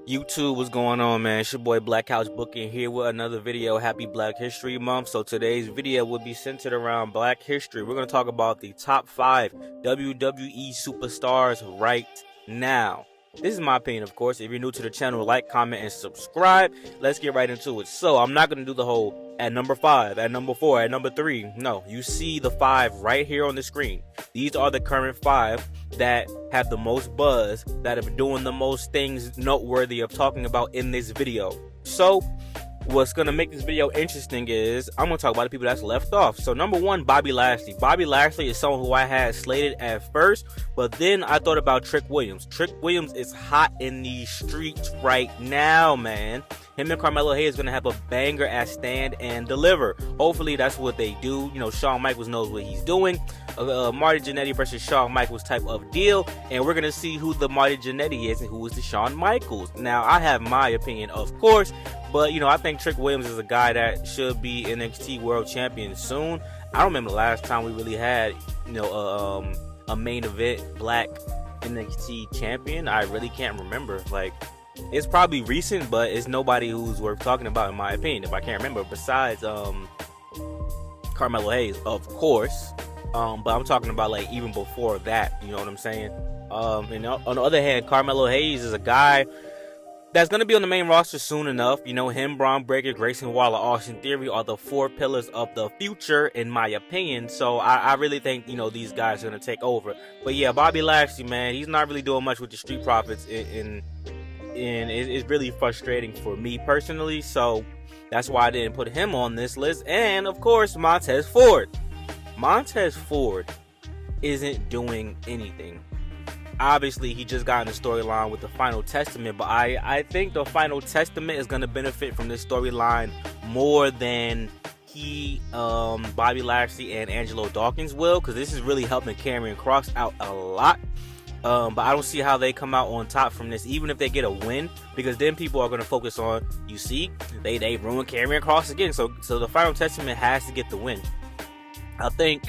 YouTube, what's going on, man? It's your boy Black Couch Booking here with another video. Happy Black History Month. So today's video will be centered around Black history. We're going to talk about the top 5 WWE superstars right now. This is my opinion, of course. If you're new to the channel, like, comment, and subscribe. Let's get right into it. So I'm not going to do the whole at number 5, at number 4, at number 3. No, you see the 5 right here on the screen. These are the current 5 that have the most buzz, that are doing the most things noteworthy of talking about in this video. So what's gonna make this video interesting is I'm gonna talk about the people that's left off. So number 1, Bobby Lashley. Bobby Lashley is someone who I had slated at first, but then I thought about Trick Williams. Trick Williams is hot in these streets right now, man. Him and Carmelo Hayes is gonna have a banger at Stand and Deliver. Hopefully that's what they do. You know, Shawn Michaels knows what he's doing. Marty Jannetty versus Shawn Michaels type of deal, and we're gonna see who the Marty Jannetty is and who is the Shawn Michaels. Now I have my opinion, of course, but you know, I think Trick Williams is a guy that should be NXT World Champion soon. I don't remember the last time we really had, you know, a main event Black NXT champion. I really can't remember. Like, it's probably recent, but it's nobody who's worth talking about in my opinion, if I can't remember, besides Carmelo Hayes, of course. But I'm talking about like even before that, you know what I'm saying? And on the other hand, Carmelo Hayes is a guy that's going to be on the main roster soon enough. You know, him, Braun Breaker, Grayson Waller, Austin Theory are the 4 pillars of the future, in my opinion. So I really think, you know, these guys are going to take over. But yeah, Bobby Lashley, man, he's not really doing much with the Street Profits, and it's really frustrating for me personally. So that's why I didn't put him on this list. And of course, Montez Ford. Montez Ford isn't doing anything. Obviously, he just got in the storyline with the Final Testament, but I think the Final Testament is going to benefit from this storyline more than Bobby Lashley and Angelo Dawkins will, because this is really helping Karrion Kross out a lot. But I don't see how they come out on top from this, even if they get a win, because then people are going to focus on, you see, they ruined Karrion Kross again. So the Final Testament has to get the win. I think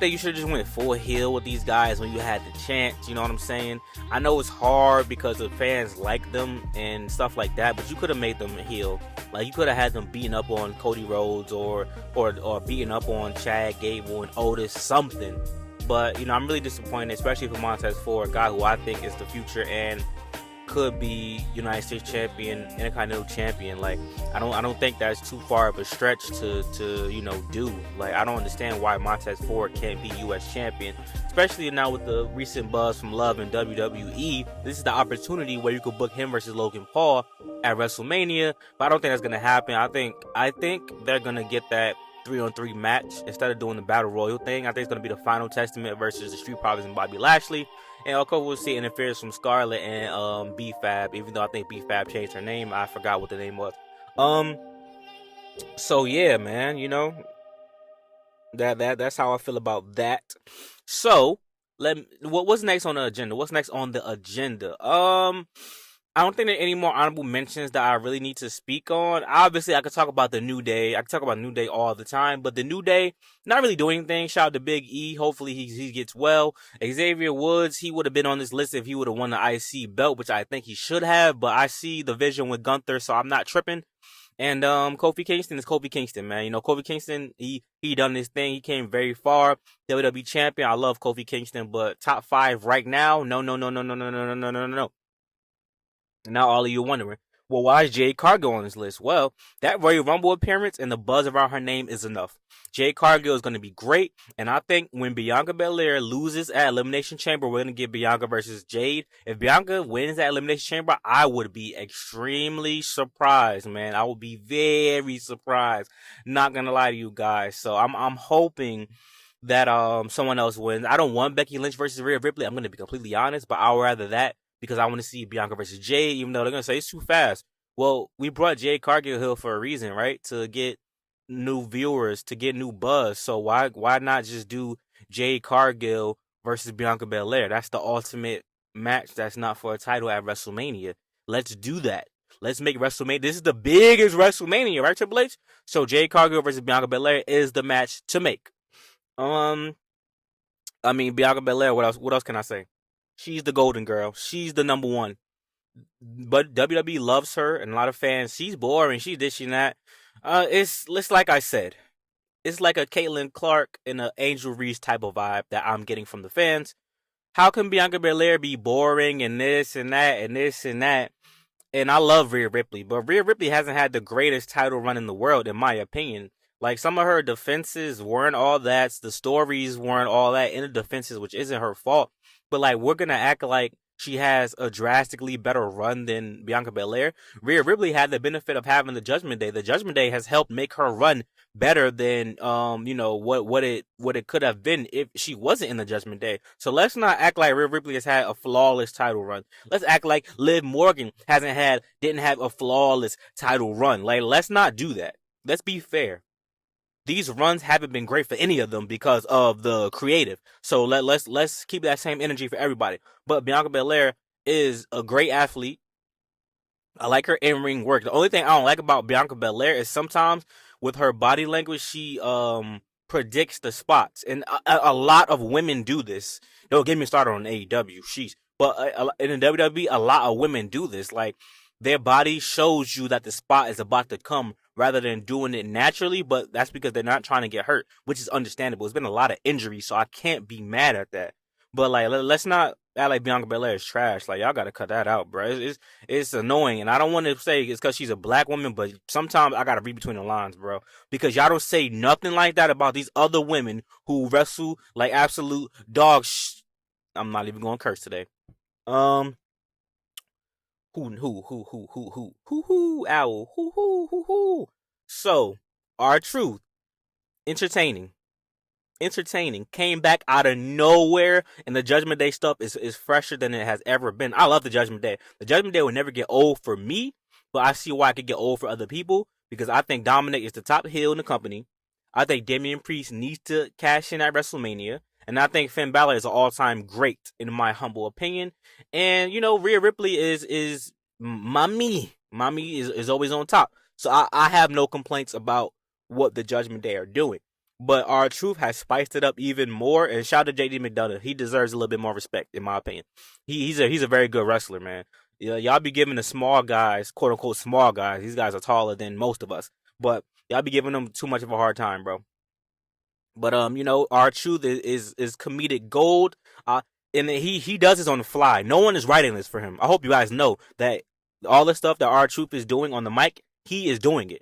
you should have just went full heel with these guys when you had the chance, you know what I'm saying? I know it's hard because the fans like them and stuff like that, but you could have made them a heel. Like, you could have had them beating up on Cody Rhodes or beating up on Chad Gable and Otis, something. But, you know, I'm really disappointed, especially for Montez Ford, a guy who I think is the future and could be United States champion, Intercontinental champion. Like, I don't think that's too far of a stretch to you know, do. Like, I don't understand why Montez Ford can't be US champion, especially now with the recent buzz from Love and WWE. This is the opportunity where you could book him versus Logan Paul at WrestleMania, but I don't think that's gonna happen. I think they're gonna get that 3-on-3 match instead of doing the Battle Royal thing. I think it's gonna be the Final Testament versus the Street Profits and Bobby Lashley. And of course, we'll see interference from Scarlett and B-Fab, even though I think B-Fab changed her name. I forgot what the name was. So yeah, man, you know, that's how I feel about that. So what's next on the agenda? What's next on the agenda? I don't think there are any more honorable mentions that I really need to speak on. Obviously, I could talk about the New Day. I could talk about New Day all the time, but the New Day not really doing anything. Shout out to Big E. Hopefully he gets well. Xavier Woods, he would have been on this list if he would have won the IC belt, which I think he should have, but I see the vision with Gunther, so I'm not tripping. And Kofi Kingston is Kofi Kingston, man. You know, Kofi Kingston, he done this thing. He came very far. WWE champion. I love Kofi Kingston, but top 5 right now? No. Now all of you are wondering, well, why is Jade Cargill on this list? Well, that Royal Rumble appearance and the buzz around her name is enough. Jade Cargill is going to be great, and I think when Bianca Belair loses at Elimination Chamber, we're going to get Bianca versus Jade. If Bianca wins at Elimination Chamber, I would be extremely surprised, man. I would be very surprised. Not going to lie to you guys. So I'm hoping that someone else wins. I don't want Becky Lynch versus Rhea Ripley. I'm going to be completely honest, but I would rather that, because I want to see Bianca versus Jade, even though they're going to say it's too fast. Well, we brought Jade Cargill here for a reason, right? To get new viewers, to get new buzz. So why not just do Jade Cargill versus Bianca Belair? That's the ultimate match that's not for a title at WrestleMania. Let's do that. Let's make WrestleMania. This is the biggest WrestleMania, right, Triple H? So Jade Cargill versus Bianca Belair is the match to make. Bianca Belair, what else can I say? She's the golden girl. She's the number one. but WWE loves her, and a lot of fans. She's boring. She's this and that. It's like I said. It's like a Caitlyn Clark and an Angel Reese type of vibe that I'm getting from the fans. How can Bianca Belair be boring and this and that and this and that? And I love Rhea Ripley, but Rhea Ripley hasn't had the greatest title run in the world, in my opinion. Like, some of her defenses weren't all that, the stories weren't all that in the defenses, which isn't her fault. But like, we're gonna act like she has a drastically better run than Bianca Belair. Rhea Ripley had the benefit of having the Judgment Day. The Judgment Day has helped make her run better than what it could have been if she wasn't in the Judgment Day. So let's not act like Rhea Ripley has had a flawless title run. Let's act like Liv Morgan didn't have a flawless title run. Like, let's not do that. Let's be fair. These runs haven't been great for any of them because of the creative. So let's keep that same energy for everybody. But Bianca Belair is a great athlete. I like her in-ring work. The only thing I don't like about Bianca Belair is sometimes with her body language, she predicts the spots, and a lot of women do this. Don't get me started on AEW. But in the WWE, a lot of women do this. Like, their body shows you that the spot is about to come rather than doing it naturally, but that's because they're not trying to get hurt, which is understandable. It's been a lot of injuries, so I can't be mad at that. But like, let's not act like Bianca Belair is trash. Like, y'all gotta cut that out, bro. It's annoying, and I don't want to say it's because she's a black woman, but sometimes I gotta read between the lines, bro, because y'all don't say nothing like that about these other women who wrestle like absolute dogs. I'm not even gonna curse today. Um, owl, who. So, R-Truth, entertaining. Came back out of nowhere, and the Judgment Day stuff is fresher than it has ever been. I love the Judgment Day. The Judgment Day will never get old for me, but I see why it could get old for other people, because I think Dominic is the top heel in the company. I think Damian Priest needs to cash in at WrestleMania, and I think Finn Balor is an all-time great, in my humble opinion. And, Rhea Ripley is mommy. Mommy is always on top. So I have no complaints about what the Judgment Day are doing. But R-Truth has spiced it up even more, and shout out to JD McDonough. He deserves a little bit more respect, in my opinion. He's a very good wrestler, man. Y'all be giving the small guys, quote unquote small guys. These guys are taller than most of us, but y'all be giving them too much of a hard time, bro. But R-Truth is comedic gold. And he does this on the fly. No one is writing this for him. I hope you guys know that all the stuff that R-Truth is doing on the mic, he is doing it.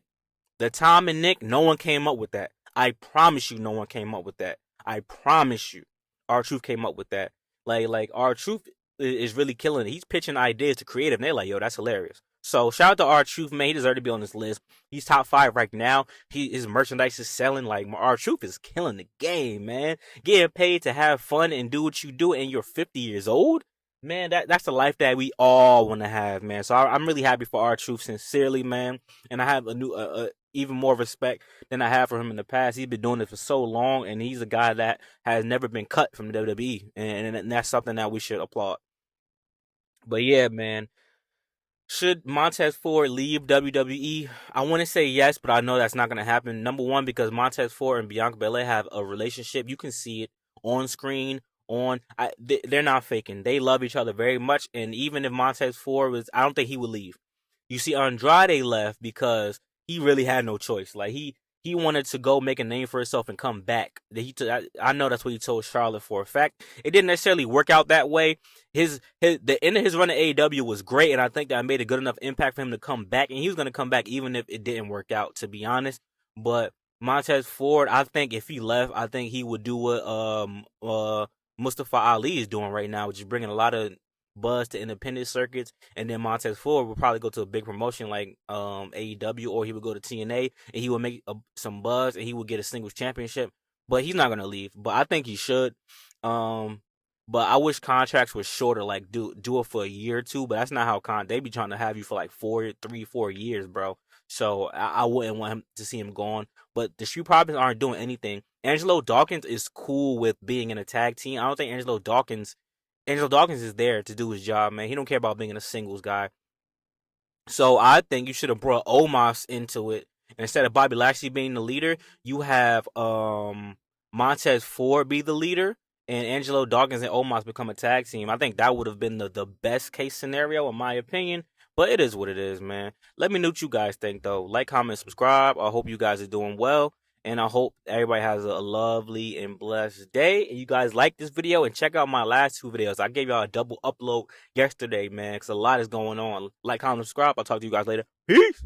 The Tom and Nick, no one came up with that. I promise you, no one came up with that. I promise you, R-Truth came up with that. Like R-Truth is really killing it. He's pitching ideas to creative, and they're like, yo, that's hilarious. So shout out to R-Truth, man. He deserves to be on this list. He's top 5 right now. His merchandise is selling. Like, R-Truth is killing the game, man. Getting paid to have fun and do what you do, and you're 50 years old. Man, that's the life that we all want to have, man. So I'm really happy for R-Truth, sincerely, man. And I have a new, even more respect than I have for him in the past. He's been doing it for so long, and he's a guy that has never been cut from the WWE, and that's something that we should applaud. But yeah, man. Should Montez Ford leave WWE? I want to say yes, but I know that's not going to happen. Number one, because Montez Ford and Bianca Belair have a relationship. You can see it on screen. They're not faking. They love each other very much. And even if Montez Ford I don't think he would leave. You see, Andrade left because he really had no choice. Like, he wanted to go make a name for himself and come back. I know that's what he told Charlotte for a fact. It didn't necessarily work out that way. The end of his run at AEW was great, and I think that made a good enough impact for him to come back. And he was going to come back even if it didn't work out, to be honest. But Montez Ford, I think if he left, I think he would do what Mustafa Ali is doing right now, which is bringing a lot of buzz to independent circuits. And then Montez Ford would probably go to a big promotion like AEW, or he would go to TNA, and he would make some buzz, and he would get a singles championship. But he's not going to leave. But I think he should. But I wish contracts were shorter, like do it for a year or two. But that's not how they be trying to have you for like 4 years, bro. So I wouldn't want him to see him gone. But the Street Profits aren't doing anything. Angelo Dawkins is cool with being in a tag team. I don't think Angelo Dawkins is there to do his job, man. He don't care about being a singles guy. So I think you should have brought Omos into it. Instead of Bobby Lashley being the leader, you have Montez Ford be the leader. and Angelo Dawkins and Omos become a tag team. I think that would have been the best case scenario in my opinion. But it is what it is, man. Let me know what you guys think though. Like, comment, subscribe. I hope you guys are doing well. And I hope everybody has a lovely and blessed day. And you guys like this video and check out my last 2 videos. I gave y'all a double upload yesterday, man, because a lot is going on. Like, comment, subscribe. I'll talk to you guys later. Peace.